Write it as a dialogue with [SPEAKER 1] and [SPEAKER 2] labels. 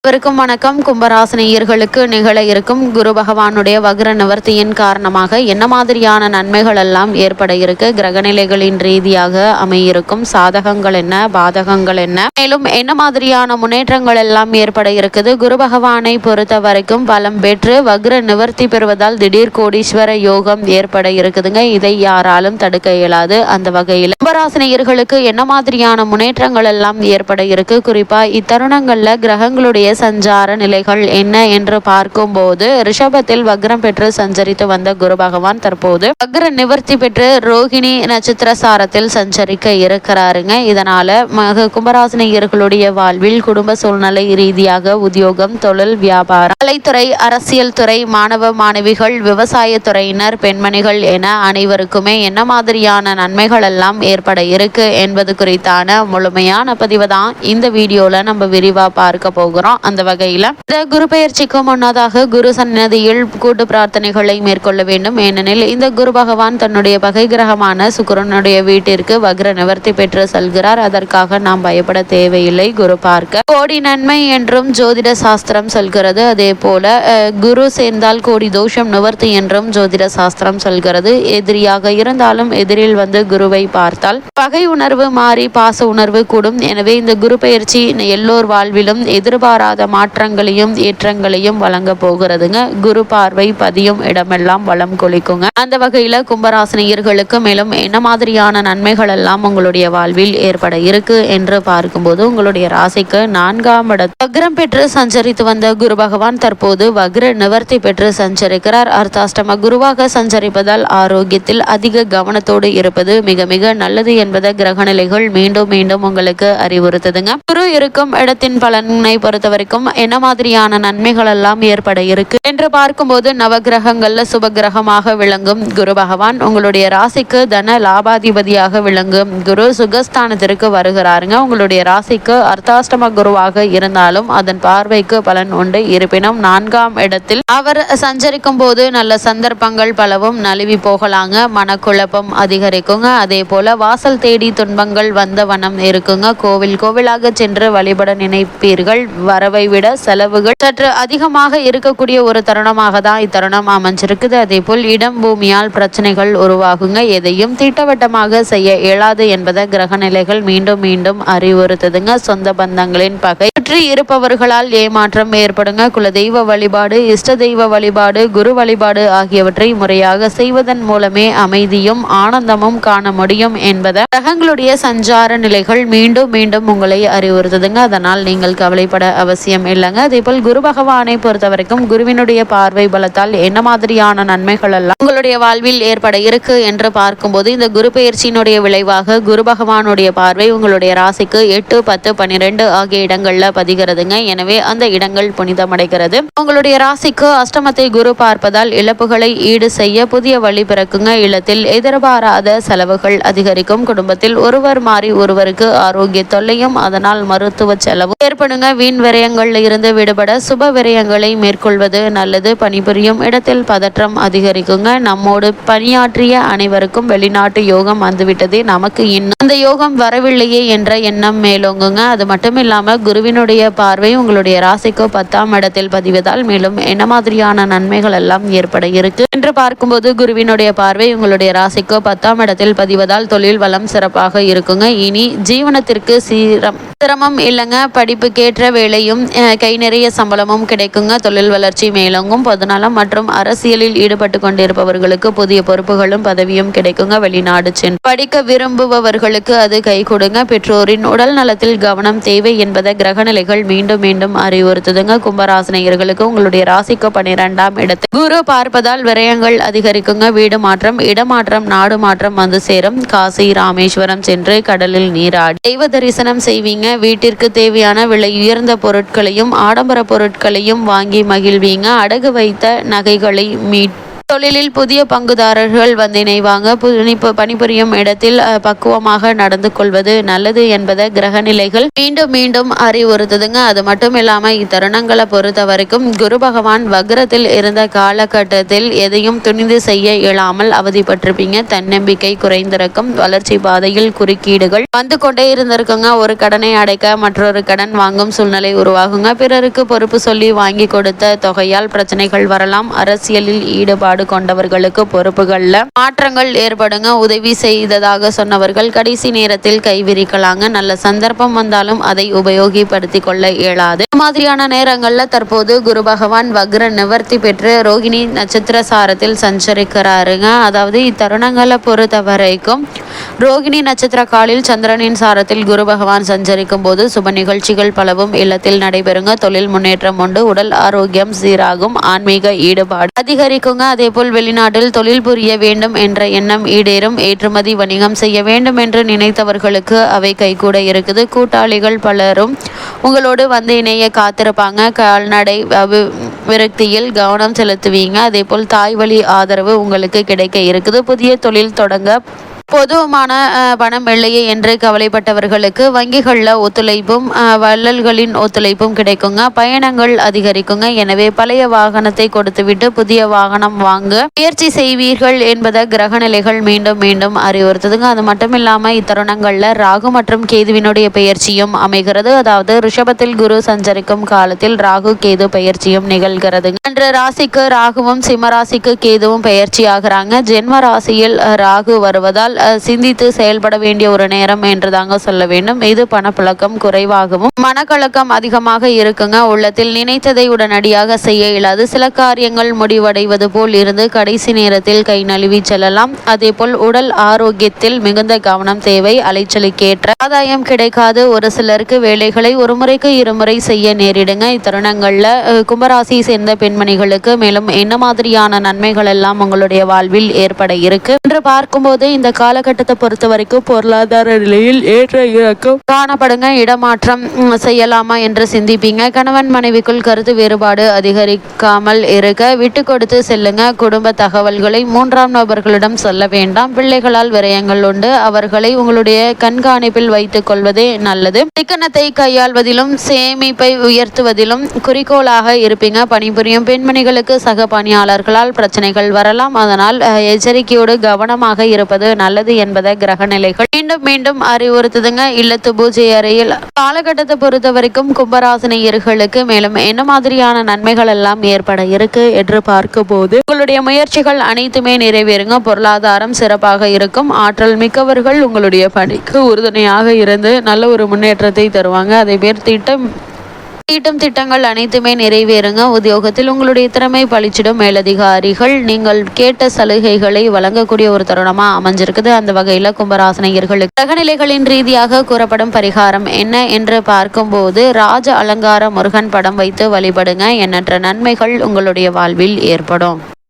[SPEAKER 1] அனைவருக்கும் வணக்கம். கும்பராசினியர்களுக்கு நிகழ இருக்கும் குரு பகவானுடைய வக்ர நிவர்த்தியின் காரணமாக என்ன மாதிரியான நன்மைகள் எல்லாம் ஏற்பட இருக்கு, கிரகநிலைகளின் ரீதியாக அமையிருக்கும் சாதகங்கள் என்ன, பாதகங்கள் என்ன, மேலும் என்ன மாதிரியான முன்னேற்றங்கள் எல்லாம் ஏற்பட இருக்குது. குரு பகவானை பொறுத்த வரைக்கும் பலம் பெற்று வக்ர நிவர்த்தி பெறுவதால் திடீர் கோடீஸ்வர யோகம் ஏற்பட இருக்குதுங்க. இதை யாராலும் தடுக்க இயலாது. அந்த வகையில் கும்பராசினியர்களுக்கு என்ன மாதிரியான முன்னேற்றங்கள் எல்லாம் ஏற்பட இருக்கு, குறிப்பா இத்தருணங்கள்ல கிரகங்களுடைய சஞ்சார நிலைகள் என்ன என்று பார்க்கும்போது, ரிஷபத்தில் வக்ரம் பெற்று சஞ்சரித்து வந்த குரு பகவான் தற்போது வக்ர நிவர்த்தி பெற்று ரோகிணி நட்சத்திர சாரத்தில் சஞ்சரிக்க இருக்கிறாருங்க. இதனால கும்பராசினியர்களுடைய வாழ்வில் குடும்ப சூழ்நிலை ரீதியாக உத்தியோகம், தொழில், வியாபாரம், கலைத்துறை, அரசியல் துறை, மாணவ மாணவிகள், விவசாய துறையினர், பெண்மணிகள் என அனைவருக்குமே என்ன மாதிரியான நன்மைகள் எல்லாம் ஏற்பட இருக்கு என்பது குறித்தான முழுமையான பதிவு தான் இந்த வீடியோல நம்ம விரிவா பார்க்க போகிறோம். அந்த வகையில இந்த குரு பெயர்ச்சிக்கு முன்னதாக குரு சன்னதியில் கூட்டு பிரார்த்தனைகளை மேற்கொள்ள வேண்டும். ஏனெனில் இந்த குரு பகவான் தன்னுடைய பகை கிரகமான சுக்கிரனுடைய வீட்டிற்கு வக்ர நிவர்த்தி பெற்று செல்கிறார். அதற்காக நாம் பயப்பட தேவையில்லை. குரு பார்க்க கோடி நன்மை என்றும் ஜோதிட சாஸ்திரம் சொல்கிறது. அதே போல குரு சேர்ந்தால் கோடி தோஷம் நிவர்த்தி என்றும் ஜோதிட சாஸ்திரம் சொல்கிறது. எதிரியாக இருந்தாலும் எதிரில் வந்து குருவை பார்த்தால் பகை உணர்வு மாறி பாச உணர்வு கூடும். எனவே இந்த குரு பெயர்ச்சி எல்லோர் வாழ்விலும் எதிர்பாராத மாற்றங்களையும் ஏற்றங்களையும் வழங்க போகிறதுங்க. குரு பார்வை பதியும் இடமெல்லாம் வளம் கொளிக்குங்க. அந்த வகையில கும்பராசினியர்களுக்கு மேலும் என்ன மாதிரியான நன்மைகள் எல்லாம் உங்களுடைய வாழ்வில் ஏற்பட இருக்கு என்று பார்க்கும்போது, உங்களுடைய ராசிக்கு 4ஆம் இடத்தில் வக்ரம் பெற்று சஞ்சரித்து வந்த குரு பகவான் தற்போது வக்ர நிவர்த்தி பெற்று சஞ்சரிக்கிறார். அர்த்தாஷ்டம குருவாக சஞ்சரிப்பதால் ஆரோக்கியத்தில் அதிக கவனத்தோடு இருப்பது மிக மிக நல்லது என்பதை கிரகநிலைகள் மீண்டும் மீண்டும் உங்களுக்கு அறிவுறுத்துதுங்க. குரு இருக்கும் இடத்தின் பலனை பொறுத்த வரைக்கும் என்ன மாதிரியான நன்மைகள் எல்லாம் ஏற்பட இருக்கு என்று பார்க்கும்போது, நவகிரகங்கள்ல சுப கிரகமாக விளங்கும் குரு பகவான் உங்களுடைய ராசிக்கு தன லாபாதிபதியாக விளங்கும் குரு சுகஸ்தானத்திற்கு வருகிறாருங்க. உங்களுடைய ராசிக்கு அர்த்தாஷ்டம குருவாக இருந்தாலும் அதன் பார்வைக்கு பலன் உண்டு. இருப்பினும் 4ஆம் இடத்தில் அவர் சஞ்சரிக்கும் போது நல்ல சந்தர்ப்பங்கள் பலவும் நழுவி போகலாங்க. மனக்குழப்பம் அதிகரிக்குங்க. அதே போல வாசல் தேடி துன்பங்கள் வந்த வனம் இருக்குங்க. கோவிலாக சென்று வழிபட நினைப்பீர்கள். வரவை விட செலவுகள் சற்று அதிகமாக இருக்கக்கூடிய ஒரு தருணமாக தான் இத்தருணம் அமைஞ்சிருக்குது. அதே போல் இடம் பூமியால் பிரச்சனைகள் உருவாகுங்க. எதையும் திட்டவட்டமாக செய்ய இயலாது என்பதை கிரக நிலைகள் மீண்டும் மீண்டும் அறிவுறுத்துதுங்க. சொந்த பந்தங்களின் பகை, சுற்றி இருப்பவர்களால் ஏமாற்றம் ஏற்படுங்க. குலதெய்வ வழிபாடு, இஷ்ட தெய்வ வழிபாடு, குரு வழிபாடு ஆகியவற்றை முறையாக செய்வதன் மூலமே அமைதியும் ஆனந்தமும் காண முடியும் என்பதை கிரகங்களுடைய சஞ்சார நிலைகள் மீண்டும் மீண்டும் உங்களை அறிவுறுத்துதுங்க. அதனால் நீங்கள் கவலைப்பட அவசியம் இல்லைங்க. அதே போல் குரு பகவானை பொறுத்த வரைக்கும் குருவினுடைய பார்வை பலத்தால் என்ன மாதிரியான நன்மைகள் எல்லாம் உங்களுடைய வாழ்வில் ஏற்பட இருக்கு என்று பார்க்கும்போது, இந்த குரு பெயர்ச்சியினுடைய விளைவாக குரு பகவானுடைய பார்வை உங்களுடைய ராசிக்கு 8, 10, 12 ஆகிய இடங்கள்ல பதிகிறதுங்க. எனவே அந்த இடங்கள் புனிதமடைகிறது. உங்களுடைய ராசிக்கு அஷ்டமத்தை குரு பார்ப்பதால் இழப்புகளை ஈடு செய்ய புதிய வழி பிறக்குங்க. இல்லத்தில் எதிர்பாராத செலவுகள் அதிகரிக்கும். குடும்பத்தில் ஒருவர் மாறி ஒருவருக்கு ஆரோக்கிய தொல்லையும் அதனால் மருத்துவ செலவும் ஏற்படுங்க. வீண் விரயங்கள்ல இருந்து விடுபட சுப விரயங்களை மேற்கொள்வது நல்லது. பணிபுரியும் இடத்தில் பதற்றம் அதிகரிக்குங்க. நம்மோடு பணியாற்றிய அனைவருக்கும் வெளிநாட்டு யோகம் வந்துவிட்டதே, நமக்கு இன்னும் அந்த யோகம் வரவில்லையே என்ற எண்ணம் மேலோங்குங்க. அது மட்டும் இல்லாம குருவினுடைய பார்வை உங்களுடைய ராசிக்கு 10ஆம் இடத்தில் பதிவதால் மேலும் என்ன மாதிரியான நன்மைகள் எல்லாம் ஏற்பட இருக்கு என்று பார்க்கும்போது, குருவினுடைய பார்வை உங்களுடைய ராசிக்கு 10ஆம் இடத்தில் பதிவதால் தொழில் வளம் சிறப்பாக இருக்குங்க. இனி ஜீவனத்திற்கு சிரமம் இல்லைங்க. படிப்புக்கேற்ற வேலையும் கை நிறைய சம்பளமும் கிடைக்குங்க. தொழில் வளர்ச்சி மேலோங்கும். பொதுநலம் மற்றும் அரசியலில் ஈடுபட்டு கொண்டிருப்பவர்களுக்கு புதிய பொறுப்புகளும் பதவியும் கிடைக்குங்க. வெளிநாடு சென்று படிக்க விரும்புபவர்களுக்கு அது கை கொடுங்க. பெற்றோரின் உடல் நலத்தில் கவனம் தேவை என்பதை கிரகநிலைகள் மீண்டும் மீண்டும் அறிவுறுத்துதுங்க. கும்பராசினியர்களுக்கு உங்களுடைய ராசிக்கு 12ஆம் இடத்தில் குரு பார்ப்பதால் விரயங்கள் அதிகரிக்குங்க. வீடு மாற்றம், இடமாற்றம், நாடு மாற்றம் வந்து சேரும். காசி, ராமேஸ்வரம் சென்று கடலில் நீராடி தெய்வ தரிசனம் செய்வீங்க. வீட்டிற்கு தேவையான விலை உயர்ந்த பொருட்களையும் ஆடம்பர பொருட்களையும் வாங்கி மகிழ்வீங்க. அடகு வைத்த நகைகளை தொழிலில் புதிய பங்குதாரர்கள் வந்து இணைவாங்க. பணிபுரியும் இடத்தில் பக்குவமாக நடந்து கொள்வது நல்லது என்பதை கிரக நிலைகள் மீண்டும் மீண்டும் அறிவுறுத்துதுங்க. அது மட்டும் இல்லாம இத்தருணங்களை பொறுத்த வரைக்கும் குரு பகவான் வக்ரத்தில் இருந்த காலகட்டத்தில் எதையும் துணிந்து செய்ய இயலாமல் அவதிப்பட்டிருப்பீங்க. தன்னம்பிக்கை குறைந்திருக்கும். வளர்ச்சி பாதையில் குறுக்கீடுகள் வந்து கொண்டே இருந்திருக்குங்க. ஒரு கடனை அடைக்க மற்றொரு கடன் வாங்கும் சூழ்நிலை உருவாகுங்க. பிறருக்கு பொறுப்பு சொல்லி வாங்கி கொடுத்த தொகையால் பிரச்சனைகள் வரலாம். அரசியலில் ஈடுபாடு கொண்டவர்களுக்கு பொறுப்புகள்ல மாற்றங்கள் ஏற்படுங்க. உதவி செய்ததாக சொன்னவர்கள் கடைசி நேரத்தில் கைவிரிக்கலாங்க. நல்ல சந்தர்ப்பம் வந்தாலும் அதை உபயோகப்படுத்திக் கொள்ள இயலாது. மாதிரியான நேரங்கள்ல தற்போது குரு பகவான் வக்ர நிவர்த்தி பெற்று ரோகிணி நட்சத்திர சாரத்தில் சஞ்சரிக்கிறாருங்க. அதாவது இத்தருணங்களை பொறுத்த வரைக்கும் ரோகிணி நட்சத்திர காலில் சந்திரனின் சாரத்தில் குரு பகவான் சஞ்சரிக்கும் போது சுப நிகழ்ச்சிகள் பலவும் இல்லத்தில் நடைபெறுங்க. தொழில் முன்னேற்றம் உண்டு. உடல் ஆரோக்கியம் சீராகும். ஆன்மீக ஈடுபாடு அதிகரிக்குங்க. அதேபோல் வெளிநாட்டில் தொழில் புரிய வேண்டும் என்ற எண்ணம் ஈடேறும். ஏற்றுமதி வணிகம் செய்ய வேண்டும் என்று நினைத்தவர்களுக்கு அவை கைகூட இருக்குது. கூட்டாளிகள் பலரும் உங்களோடு வந்து இணைய காத்திருப்பாங்க. கால்நடை விரக்தியில் கவனம் செலுத்துவீங்க. அதேபோல் தாய் வழி ஆதரவு உங்களுக்கு கிடைக்க இருக்குது. புதிய தொழில் தொடங்க பொதுவான பணம் இல்லையே என்று கவலைப்பட்டவர்களுக்கு வங்கிகளில் ஒத்துழைப்பும் வள்ளல்களின் ஒத்துழைப்பும் கிடைக்குங்க. பயணங்கள் அதிகரிக்குங்க. எனவே பழைய வாகனத்தை கொடுத்துவிட்டு புதிய வாகனம் வாங்க முயற்சி செய்வீர்கள் என்பதை கிரக நிலைகள் மீண்டும் மீண்டும் அறிவுறுத்துதுங்க. அது மட்டும் இல்லாமல் இத்தருணங்களில் ராகு மற்றும் கேதுவினுடைய பெயர்ச்சியும் அமைகிறது. அதாவது ரிஷபத்தில் குரு சஞ்சரிக்கும் காலத்தில் ராகு கேது பெயர்ச்சியும் நிகழ்கிறது. அன்று ராசிக்கு ராகுவும் சிம்ம ராசிக்கு கேதுவும் பெயர்ச்சி ஆகிறாங்க. ஜென்ம ராசியில் ராகு வருவதால் சிந்தித்து செயல்பட வேண்டிய ஒரு நேரம் என்று தாங்க சொல்ல வேண்டும். இது பணப்புழக்கம் குறைவாகவும் மனக்கலக்கம் அதிகமாக இருக்குங்க. உள்ளத்தில் நினைத்ததை உடனடியாக செய்ய இயலாது. சில காரியங்கள் முடிவடைவது போல் இருந்து கடைசி நேரத்தில் கை நழுவி செல்லலாம். அதே போல் உடல் ஆரோக்கியத்தில் மிகுந்த கவனம் தேவை. அலைச்சலுக்கேற்ற ஆதாயம் கிடைக்காது. ஒரு சிலருக்கு வேலைகளை ஒரு முறைக்கு இருமுறை செய்ய நேரிடுங்க. இத்தருணங்கள்ல கும்பராசி சேர்ந்த பெண்மணிகளுக்கு மேலும் என்ன மாதிரியான நன்மைகள் எல்லாம் உங்களுடைய வாழ்வில் ஏற்பட இருக்கு என்று பார்க்கும்போது இந்த காலகட்டத்தை பொறுத்த வரைக்கும் பொருளாதார நிலையில் ஏற்ற இறக்கம் காணப்படுங்க. இடமாற்றம் செய்யலாமா என்று சிந்திப்பீங்க. கணவன் மனைவிக்குள் கருத்து வேறுபாடு அதிகரிக்காமல் இருக்க விட்டு கொடுத்து செல்லுங்க. குடும்ப தகவல்களை மூன்றாம் நபர்களிடம் சொல்ல வேண்டாம். பிள்ளைகளால் விரயங்கள் உண்டு. அவர்களை உங்களுடைய கண்காணிப்பில் வைத்துக் கொள்வதே நல்லது. சிக்கனத்தை கையாள்வதிலும் சேமிப்பை உயர்த்துவதிலும் குறிக்கோளாக இருப்பீங்க. பணிபுரியும் பெண்மணிகளுக்கு சக பணியாளர்களால் பிரச்சனைகள் வரலாம். அதனால் எச்சரிக்கையோடு கவனமாக இருப்பது நல்லது என்பதை கிரக நிலைகள் மீண்டும் மீண்டும் அறிவுறுத்துதுங்க. இல்லத்து பூஜை அறையில் காலகட்டத்தை பொறுத்த வரைக்கும் கும்பராசினியர்களுக்கு மேலும் என்ன மாதிரியான நன்மைகள் எல்லாம் ஏற்பட இருக்கு என்று பார்க்கும் போது உங்களுடைய முயற்சிகள் அனைத்துமே நிறைவேறுங்க. பொருளாதாரம் சிறப்பாக இருக்கும். ஆற்றல் மிக்கவர்கள் உங்களுடைய பணிக்கு உறுதுணையாக இருந்து நல்ல ஒரு முன்னேற்றத்தை தருவாங்க. அதே பேர் தீட்டும் திட்டங்கள் அனைத்துமே நிறைவேறுங்க. உத்தியோகத்தில் உங்களுடைய திறமை பளிச்சிடும். மேலதிகாரிகள் நீங்கள் கேட்ட சலுகைகளை வழங்கக்கூடிய ஒரு தருணமா அமைஞ்சிருக்குது. அந்த வகையில கும்பராசினியர்களுக்கு கிரகநிலைகளின் ரீதியாக கூறப்படும் பரிகாரம் என்ன என்று பார்க்கும்போது ராஜ அலங்கார முருகன் படம் வைத்து வழிபடுங்க. எண்ணற்ற நன்மைகள் உங்களுடைய வாழ்வில் ஏற்படும்.